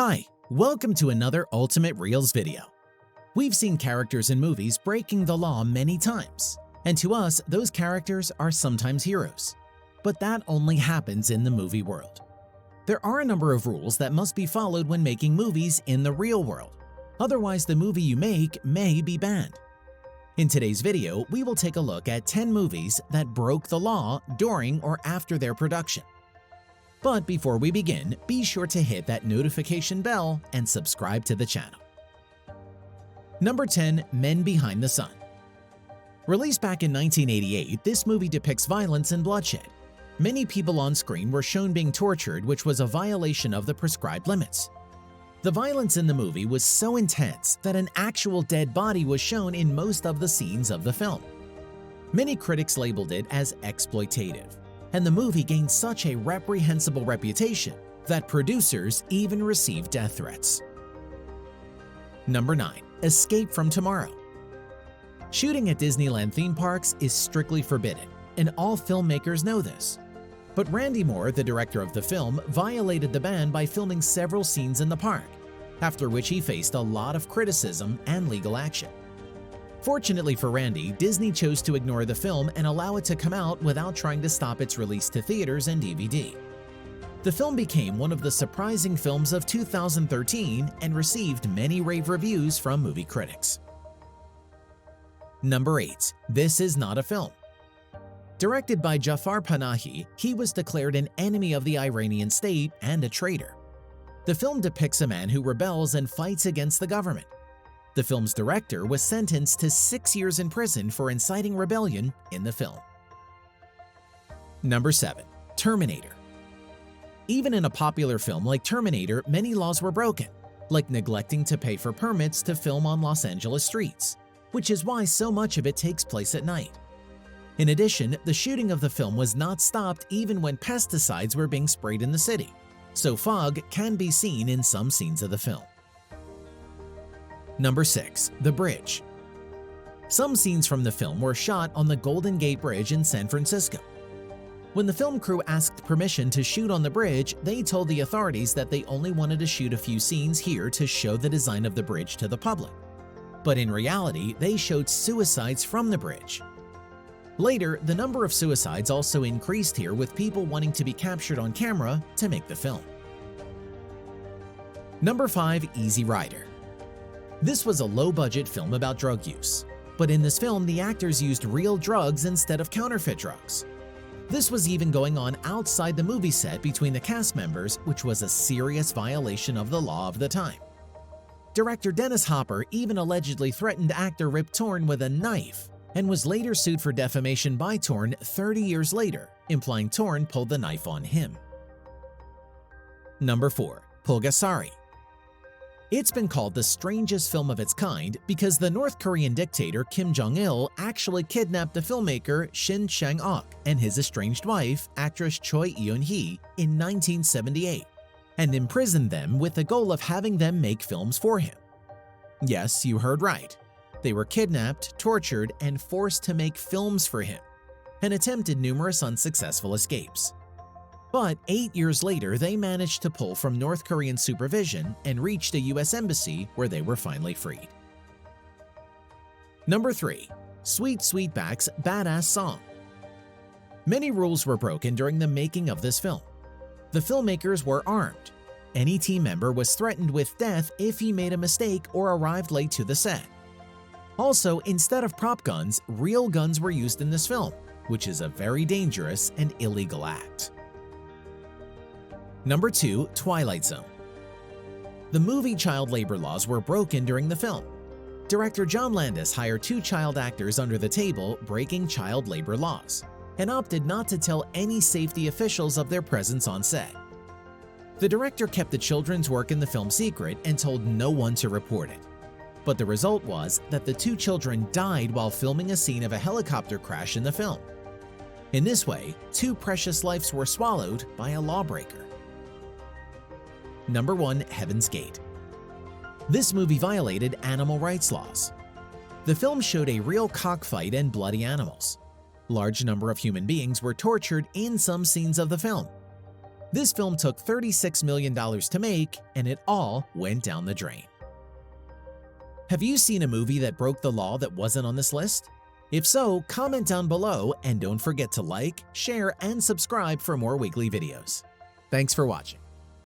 Hi, welcome to another Ultimate Reelz video. We've seen characters in movies breaking the law many times, and to us, those characters are sometimes heroes. But that only happens in the movie world. There are a number of rules that must be followed when making movies in the real world. Otherwise, the movie you make may be banned. In today's video, we will take a look at 10 movies that broke the law during or after their production. But before we begin, be sure to hit that notification bell and subscribe to the channel. Number 10. Men Behind the Sun. Released back in 1988, this movie depicts violence and bloodshed. Many people on screen were shown being tortured, which was a violation of the prescribed limits. The violence in the movie was so intense that an actual dead body was shown in most of the scenes of the film. Many critics labeled it as exploitative, and the movie gained such a reprehensible reputation that producers even received death threats. Number 9. Escape from Tomorrow. Shooting at Disneyland theme parks is strictly forbidden, and all filmmakers know this. But Randy Moore, the director of the film, violated the ban by filming several scenes in the park, after which he faced a lot of criticism and legal action. Fortunately for Randy, Disney chose to ignore the film and allow it to come out without trying to stop its release to theaters and DVD. The film became one of the surprising films of 2013 and received many rave reviews from movie critics. Number 8. This Is Not a Film. Directed by Jafar Panahi, he was declared an enemy of the Iranian state and a traitor. The film depicts a man who rebels and fights against the government. The film's director was sentenced to 6 years in prison for inciting rebellion in the film. Number 7. Terminator. Even in a popular film like Terminator, many laws were broken, like neglecting to pay for permits to film on Los Angeles streets, which is why so much of it takes place at night. In addition, the shooting of the film was not stopped even when pesticides were being sprayed in the city, so fog can be seen in some scenes of the film. Number 6. The Bridge. Some scenes from the film were shot on the Golden Gate Bridge in San Francisco. When the film crew asked permission to shoot on the bridge, they told the authorities that they only wanted to shoot a few scenes here to show the design of the bridge to the public. But in reality, they showed suicides from the bridge. Later, the number of suicides also increased here, with people wanting to be captured on camera to make the film. Number 5. Easy Rider. This was a low-budget film about drug use, but in this film the actors used real drugs instead of counterfeit drugs. This was even going on outside the movie set between the cast members, which was a serious violation of the law of the time. Director Dennis Hopper even allegedly threatened actor Rip Torn with a knife and was later sued for defamation by Torn 30 years later, implying Torn pulled the knife on him. Number 4. Pulgasari. It's been called the strangest film of its kind because the North Korean dictator Kim Jong-il actually kidnapped the filmmaker Shin Chang-ok and his estranged wife, actress Choi Eun-hee, in 1978, and imprisoned them with the goal of having them make films for him. Yes, you heard right. They were kidnapped, tortured, and forced to make films for him, and attempted numerous unsuccessful escapes. But 8 years later, they managed to pull from North Korean supervision and reached a US embassy where they were finally freed. Number 3. Sweetback's Badass Song. Many rules were broken during the making of this film. The filmmakers were armed. Any team member was threatened with death if he made a mistake or arrived late to the set. Also, instead of prop guns, real guns were used in this film, which is a very dangerous and illegal act. Number 2. Twilight Zone. The movie child labor laws were broken during the film. Director John Landis hired 2 child actors under the table breaking child labor laws, and opted not to tell any safety officials of their presence on set. The director kept the children's work in the film secret and told no one to report it. But the result was that the 2 children died while filming a scene of a helicopter crash in the film. In this way, 2 precious lives were swallowed by a lawbreaker. Number 1. Heaven's Gate. This movie violated animal rights laws. The film showed a real cockfight and bloody animals. Large number of human beings were tortured in some scenes of the film. This film took $36 million to make, and it all went down the drain. Have you seen a movie that broke the law that wasn't on this list? If so, comment down below and don't forget to like, share, and subscribe for more weekly videos. Thanks for watching.